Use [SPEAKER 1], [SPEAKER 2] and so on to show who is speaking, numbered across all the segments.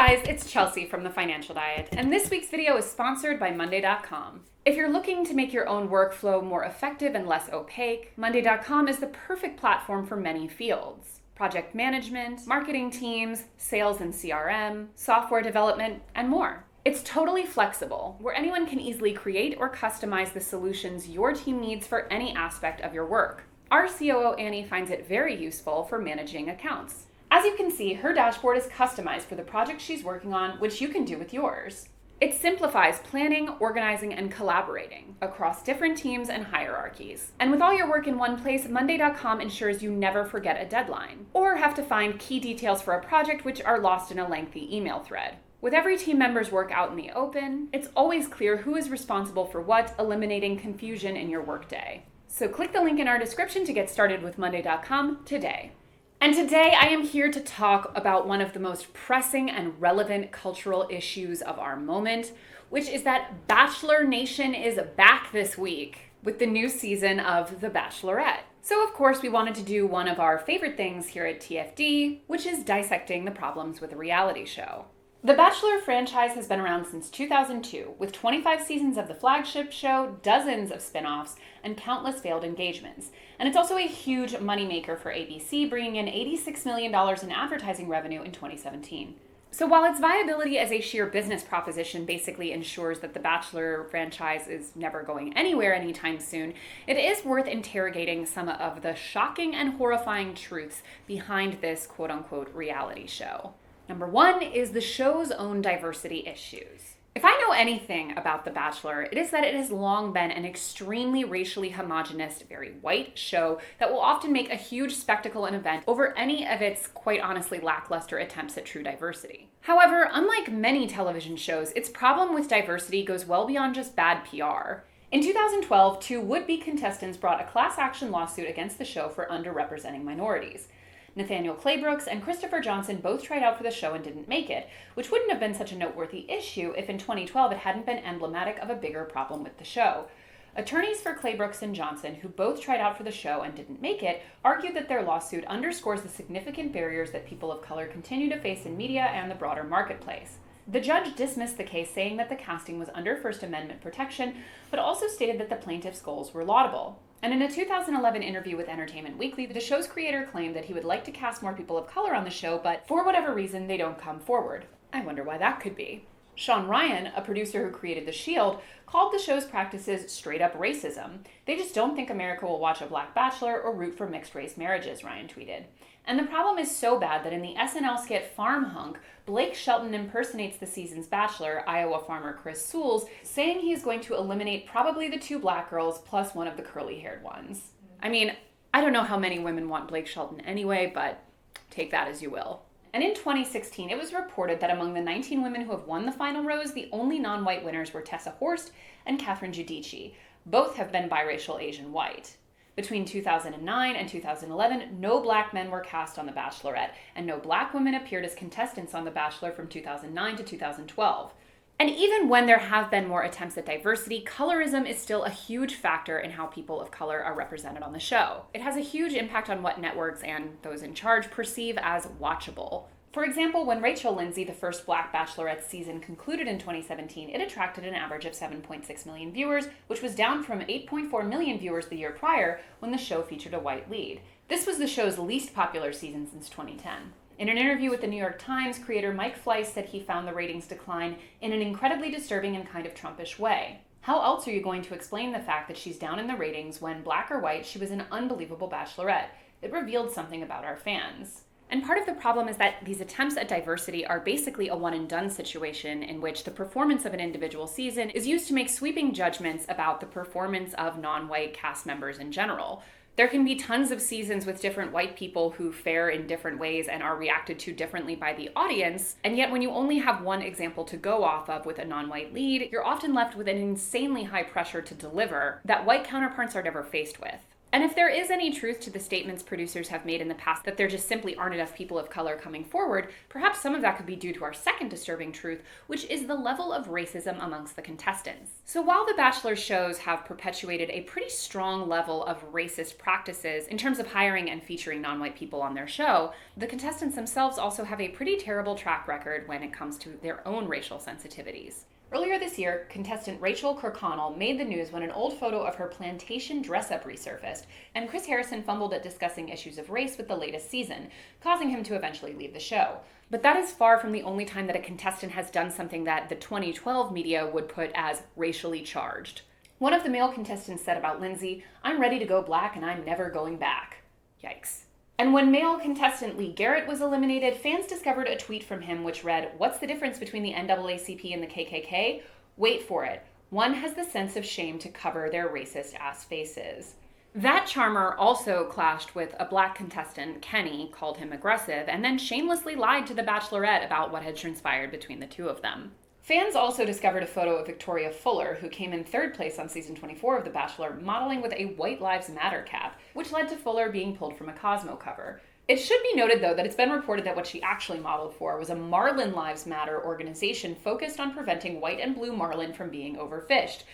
[SPEAKER 1] guys, it's Chelsea from The Financial Diet, and this week's video is sponsored by Monday.com. If you're looking to make your own workflow more effective and less opaque, Monday.com is the perfect platform for many fields: project management, marketing teams, sales and CRM, software development, and more. It's totally flexible, where anyone can easily create or customize the solutions your team needs for any aspect of your work. Our COO Annie finds it very useful for managing accounts. As you can see, her dashboard is customized for the project she's working on, which you can do with yours. It simplifies planning, organizing, and collaborating across different teams and hierarchies. And with all your work in one place, Monday.com ensures you never forget a deadline, or have to find key details for a project which are lost in a lengthy email thread. With every team member's work out in the open, it's always clear who is responsible for what, eliminating confusion in your workday. So click the link in our description to get started with Monday.com today. And today I am here to talk about one of the most pressing and relevant cultural issues of our moment, which is that Bachelor Nation is back this week with the new season of The Bachelorette. So of course we wanted to do one of our favorite things here at TFD, which is dissecting the problems with a reality show. The Bachelor franchise has been around since 2002, with 25 seasons of the flagship show, dozens of spin-offs, and countless failed engagements. And it's also a huge moneymaker for ABC, bringing in $86 million in advertising revenue in 2017. So while its viability as a sheer business proposition basically ensures that the Bachelor franchise is never going anywhere anytime soon, it is worth interrogating some of the shocking and horrifying truths behind this quote-unquote reality show. Number one is the show's own diversity issues. If I know anything about The Bachelor, it is that it has long been an extremely racially homogenous, very white show that will often make a huge spectacle and event over any of its, quite honestly, lackluster attempts at true diversity. However, unlike many television shows, its problem with diversity goes well beyond just bad PR. In 2012, two would-be contestants brought a class action lawsuit against the show for underrepresenting minorities. Nathaniel Claybrooks and Christopher Johnson both tried out for the show and didn't make it, which wouldn't have been such a noteworthy issue if in 2012 it hadn't been emblematic of a bigger problem with the show. Attorneys for Claybrooks and Johnson, who both tried out for the show and didn't make it, argued that their lawsuit underscores the significant barriers that people of color continue to face in media and the broader marketplace. The judge dismissed the case, saying that the casting was under First Amendment protection, but also stated that the plaintiff's goals were laudable. And in a 2011 interview with Entertainment Weekly, the show's creator claimed that he would like to cast more people of color on the show, but for whatever reason, they don't come forward. I wonder why that could be. Sean Ryan, a producer who created The Shield, called the show's practices straight-up racism. They just don't think America will watch a black bachelor or root for mixed-race marriages, Ryan tweeted. And the problem is so bad that in the SNL skit Farm Hunk, Blake Shelton impersonates the season's bachelor, Iowa farmer Chris Sewells, saying he is going to eliminate probably the two black girls plus one of the curly-haired ones. I mean, I don't know how many women want Blake Shelton anyway, but take that as you will. And in 2016, it was reported that among the 19 women who have won the final rose, the only non-white winners were Tessa Horst and Catherine Giudice. Both have been biracial Asian white. Between 2009 and 2011, no black men were cast on The Bachelorette, and no black women appeared as contestants on The Bachelor from 2009 to 2012. And even when there have been more attempts at diversity, colorism is still a huge factor in how people of color are represented on the show. It has a huge impact on what networks and those in charge perceive as watchable. For example, when Rachel Lindsay, the first Black Bachelorette season, concluded in 2017, it attracted an average of 7.6 million viewers, which was down from 8.4 million viewers the year prior when the show featured a white lead. This was the show's least popular season since 2010. In an interview with the New York Times, creator Mike Fleiss said he found the ratings decline in an incredibly disturbing and kind of Trumpish way. How else are you going to explain the fact that she's down in the ratings when, black or white, she was an unbelievable bachelorette? It revealed something about our fans. And part of the problem is that these attempts at diversity are basically a one-and-done situation in which the performance of an individual season is used to make sweeping judgments about the performance of non-white cast members in general. There can be tons of seasons with different white people who fare in different ways and are reacted to differently by the audience, and yet when you only have one example to go off of with a non-white lead, you're often left with an insanely high pressure to deliver that white counterparts are never faced with. And if there is any truth to the statements producers have made in the past that there just simply aren't enough people of color coming forward, perhaps some of that could be due to our second disturbing truth, which is the level of racism amongst the contestants. So while the Bachelor shows have perpetuated a pretty strong level of racist practices in terms of hiring and featuring non-white people on their show, the contestants themselves also have a pretty terrible track record when it comes to their own racial sensitivities. Earlier this year, contestant Rachel Kirkconnell made the news when an old photo of her plantation dress-up resurfaced, and Chris Harrison fumbled at discussing issues of race with the latest season, causing him to eventually leave the show. But that is far from the only time that a contestant has done something that the 2012 media would put as racially charged. One of the male contestants said about Lindsay, "I'm ready to go black and I'm never going back." Yikes. And when male contestant Lee Garrett was eliminated, fans discovered a tweet from him which read, "What's the difference between the NAACP and the KKK? Wait for it. One has the sense of shame to cover their racist-ass faces." That charmer also clashed with a black contestant, Kenny, called him aggressive, and then shamelessly lied to the Bachelorette about what had transpired between the two of them. Fans also discovered a photo of Victoria Fuller, who came in third place on season 24 of The Bachelor, modeling with a White Lives Matter cap, which led to Fuller being pulled from a Cosmo cover. It should be noted, though, that it's been reported that what she actually modeled for was a Marlin Lives Matter organization focused on preventing white and blue marlin from being overfished,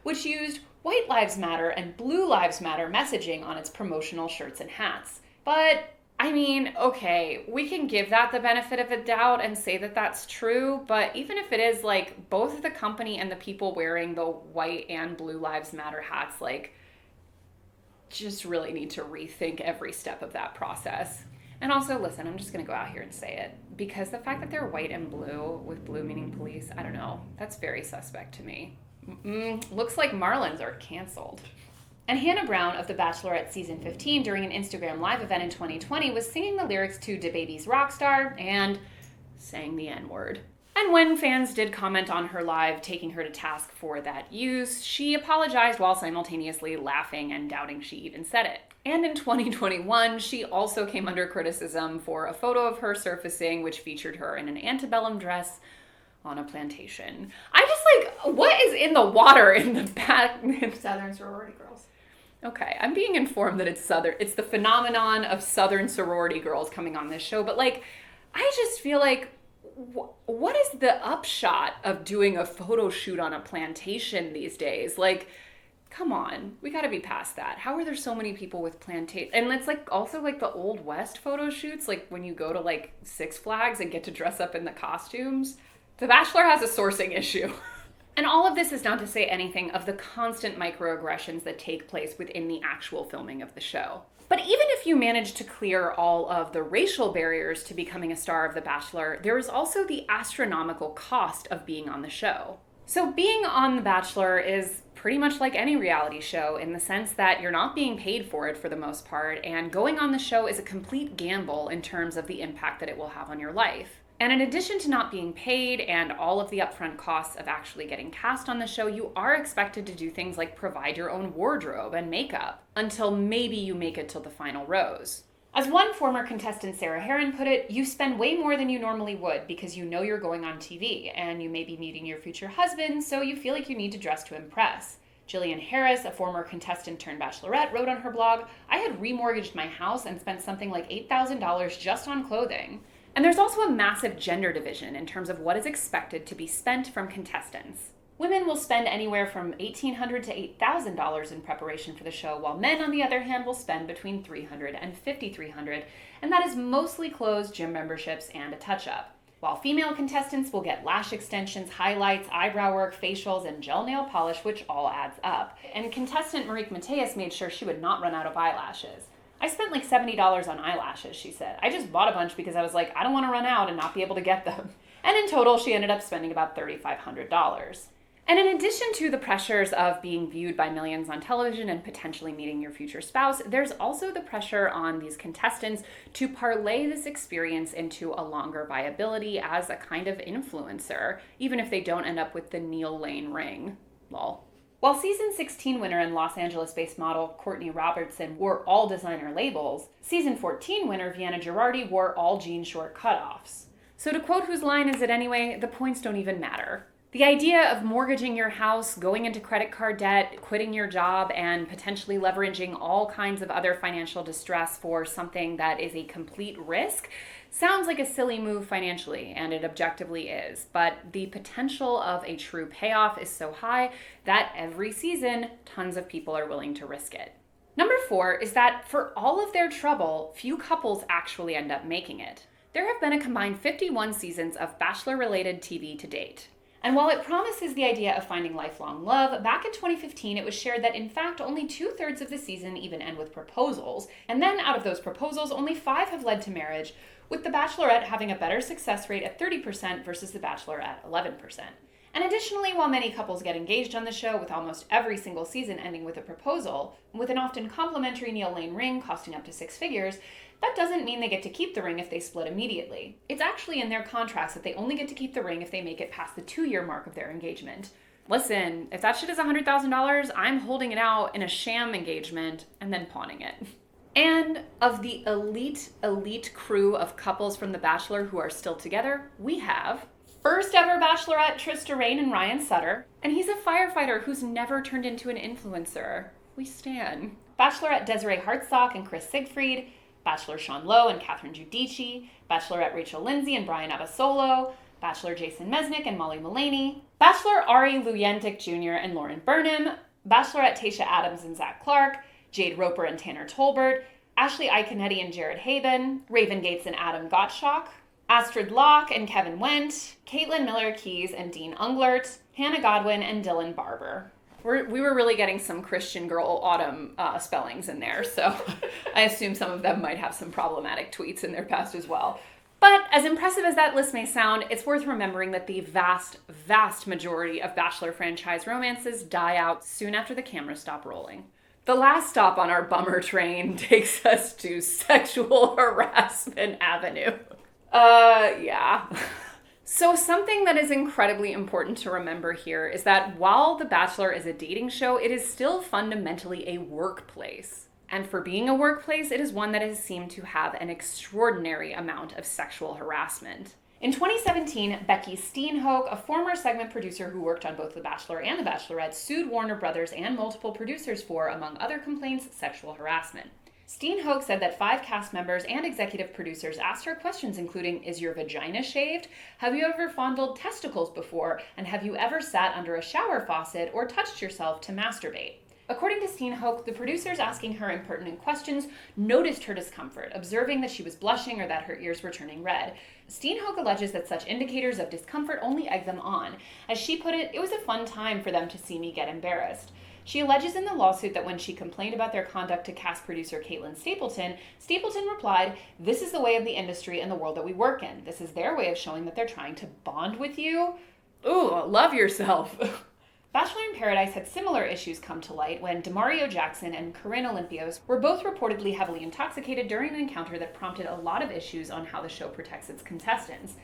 [SPEAKER 1] which used White Lives Matter and Blue Lives Matter messaging on its promotional shirts and hats. But I mean, okay, we can give that the benefit of a doubt and say that that's true, but even if it is, like, both the company and the people wearing the white and Blue Lives Matter hats, like, just really need to rethink every step of that process. And also, listen, I'm just gonna go out here and say it, because the fact that they're white and blue, with blue meaning police, I don't know, that's very suspect to me. Looks like Marlins are canceled. And Hannah Brown of The Bachelorette season 15 during an Instagram live event in 2020 was singing the lyrics to DaBaby's Rockstar and sang the N-word. And when fans did comment on her live, taking her to task for that use, she apologized while simultaneously laughing and doubting she even said it. And in 2021, she also came under criticism for a photo of her surfacing, which featured her in an antebellum dress on a plantation. I just what is in the water in the back?
[SPEAKER 2] Southern sorority girls.
[SPEAKER 1] Okay, I'm being informed that it's the phenomenon of Southern sorority girls coming on this show, but I just feel like, what is the upshot of doing a photo shoot on a plantation these days? Come on, we gotta be past that. How are there so many people with plantation? And it's also the Old West photo shoots, when you go to Six Flags and get to dress up in the costumes. The Bachelor has a sourcing issue. And all of this is not to say anything of the constant microaggressions that take place within the actual filming of the show. But even if you manage to clear all of the racial barriers to becoming a star of The Bachelor, there is also the astronomical cost of being on the show. So being on The Bachelor is pretty much like any reality show in the sense that you're not being paid for it for the most part, and going on the show is a complete gamble in terms of the impact that it will have on your life. And in addition to not being paid and all of the upfront costs of actually getting cast on the show, you are expected to do things like provide your own wardrobe and makeup until maybe you make it till the final rose. As one former contestant, Sarah Heron, put it, you spend way more than you normally would because you know you're going on TV and you may be meeting your future husband, so you feel like you need to dress to impress. Jillian Harris, a former contestant turned bachelorette, wrote on her blog, I had remortgaged my house and spent something like $8,000 just on clothing. And there's also a massive gender division in terms of what is expected to be spent from contestants. Women will spend anywhere from $1,800 to $8,000 in preparation for the show, while men, on the other hand, will spend between $300 and $5,300, and that is mostly clothes, gym memberships, and a touch-up. While female contestants will get lash extensions, highlights, eyebrow work, facials, and gel nail polish, which all adds up. And contestant Marique Mateus made sure she would not run out of eyelashes. I spent $70 on eyelashes, she said. I just bought a bunch because I was I don't want to run out and not be able to get them. And in total, she ended up spending about $3,500. And in addition to the pressures of being viewed by millions on television and potentially meeting your future spouse, there's also the pressure on these contestants to parlay this experience into a longer viability as a kind of influencer, even if they don't end up with the Neil Lane ring. Lol. While season 16 winner and Los Angeles-based model Courtney Robertson wore all designer labels, season 14 winner Vienna Girardi wore all jean short cutoffs. So to quote whose line is it anyway, the points don't even matter. The idea of mortgaging your house, going into credit card debt, quitting your job, and potentially leveraging all kinds of other financial distress for something that is a complete risk sounds like a silly move financially, and it objectively is. But the potential of a true payoff is so high that every season, tons of people are willing to risk it. Number 4 is that for all of their trouble, few couples actually end up making it. There have been a combined 51 seasons of Bachelor-related TV to date. And while it promises the idea of finding lifelong love, back in 2015 it was shared that in fact only 2/3 of the season even end with proposals, and then out of those proposals only 5 have led to marriage, with The Bachelorette having a better success rate at 30% versus The Bachelor at 11%. And additionally, while many couples get engaged on the show, with almost every single season ending with a proposal, with an often complimentary Neil Lane ring costing up to 6 figures, that doesn't mean they get to keep the ring if they split immediately. It's actually in their contracts that they only get to keep the ring if they make it past the 2-year mark of their engagement. Listen, if that shit is $100,000, I'm holding it out in a sham engagement and then pawning it. And of the elite crew of couples from The Bachelor who are still together, we have first ever Bachelorette Trista Rayne and Ryan Sutter, and he's a firefighter who's never turned into an influencer. We stan. Bachelorette Desiree Hartsock and Chris Siegfried, Bachelor Sean Lowe and Catherine Giudice, Bachelorette Rachel Lindsay and Brian Abasolo, Bachelor Jason Mesnick and Molly Mullaney, Bachelor Ari Luyentic Jr. and Lauren Burnham, Bachelorette Tayshia Adams and Zach Clark, Jade Roper and Tanner Tolbert, Ashley Iconetti and Jared Haben, Raven Gates and Adam Gottschalk, Astrid Locke and Kevin Wendt, Caitlin Miller-Keys and Dean Unglert, Hannah Godwin and Dylan Barber. We were really getting some Christian Girl Autumn spellings in there, so I assume some of them might have some problematic tweets in their past as well. But as impressive as that list may sound, it's worth remembering that the vast majority of Bachelor franchise romances die out soon after the cameras stop rolling. The last stop on our bummer train takes us to sexual harassment avenue. Yeah. So something that is incredibly important to remember here is that while The Bachelor is a dating show, it is still fundamentally a workplace. And for being a workplace, it is one that has seemed to have an extraordinary amount of sexual harassment. In 2017, Becky Steenhoek, a former segment producer who worked on both The Bachelor and The Bachelorette, sued Warner Brothers and multiple producers for, among other complaints, sexual harassment. Steenhoek said that 5 cast members and executive producers asked her questions including, is your vagina shaved? Have you ever fondled testicles before? And have you ever sat under a shower faucet or touched yourself to masturbate? According to Steenhoek, the producers asking her impertinent questions noticed her discomfort, observing that she was blushing or that her ears were turning red. Steenhoek alleges that such indicators of discomfort only egg them on. As she put it was a fun time for them to see me get embarrassed. She alleges in the lawsuit that when she complained about their conduct to cast producer Caitlin Stapleton, Stapleton replied, "This is the way of the industry and the world that we work in. This is their way of showing that they're trying to bond with you." Ooh, love yourself. Bachelor in Paradise had similar issues come to light when Demario Jackson and Corinne Olympios were both reportedly heavily intoxicated during an encounter that prompted a lot of issues on how the show protects its contestants.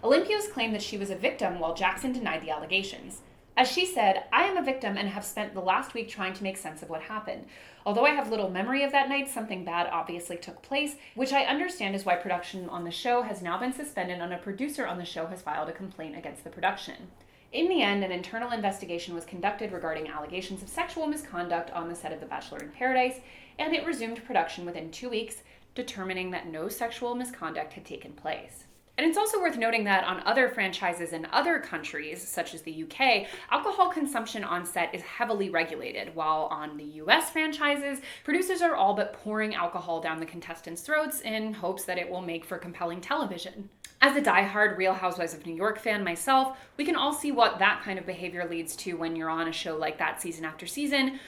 [SPEAKER 1] Olympios claimed that she was a victim while Jackson denied the allegations. As she said, "I am a victim and have spent the last week trying to make sense of what happened. Although I have little memory of that night, something bad obviously took place, which I understand is why production on the show has now been suspended and a producer on the show has filed a complaint against the production." In the end, an internal investigation was conducted regarding allegations of sexual misconduct on the set of The Bachelor in Paradise, and it resumed production within 2 weeks, determining that no sexual misconduct had taken place. And it's also worth noting that on other franchises in other countries, such as the UK, alcohol consumption on set is heavily regulated, while on the US franchises, producers are all but pouring alcohol down the contestants' throats in hopes that it will make for compelling television. As a diehard Real Housewives of New York fan myself, we can all see what that kind of behavior leads to when you're on a show like that season after season,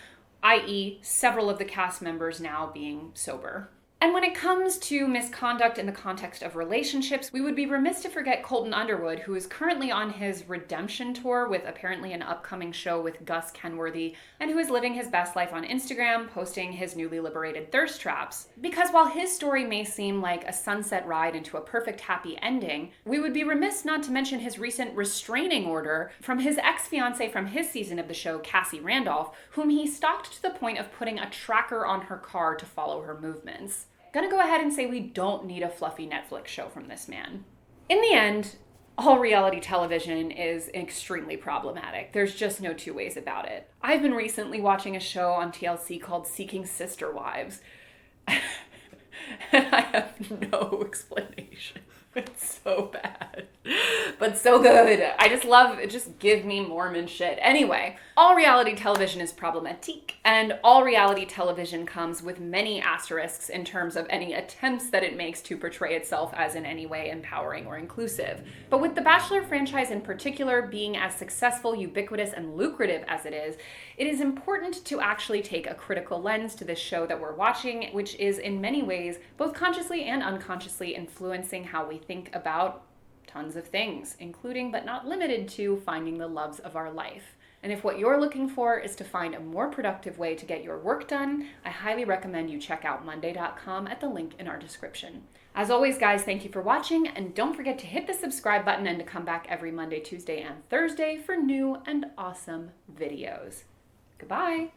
[SPEAKER 1] i.e. several of the cast members now being sober. And when it comes to misconduct in the context of relationships, we would be remiss to forget Colton Underwood, who is currently on his redemption tour with apparently an upcoming show with Gus Kenworthy, and who is living his best life on Instagram, posting his newly liberated thirst traps. Because while his story may seem like a sunset ride into a perfect happy ending, we would be remiss not to mention his recent restraining order from his ex-fiancée from his season of the show, Cassie Randolph, whom he stalked to the point of putting a tracker on her car to follow her movements. Gonna go ahead and say we don't need a fluffy Netflix show from this man. In the end, All reality television is extremely problematic. There's just no two ways about it. I've been recently watching a show on TLC called Seeking Sister Wives, and I have no explanation. It's so bad, but so good. I just love it. Just give me Mormon shit. Anyway, all reality television is problematic, and all reality television comes with many asterisks in terms of any attempts that it makes to portray itself as in any way empowering or inclusive. But with the Bachelor franchise in particular being as successful, ubiquitous, and lucrative as it is important to actually take a critical lens to this show that we're watching, which is in many ways both consciously and unconsciously influencing how we think about tons of things, including but not limited to finding the loves of our life. And if what you're looking for is to find a more productive way to get your work done, I highly recommend you check out Monday.com at the link in our description. As always, guys, thank you for watching, and don't forget to hit the subscribe button and to come back every Monday, Tuesday, and Thursday for new and awesome videos. Goodbye.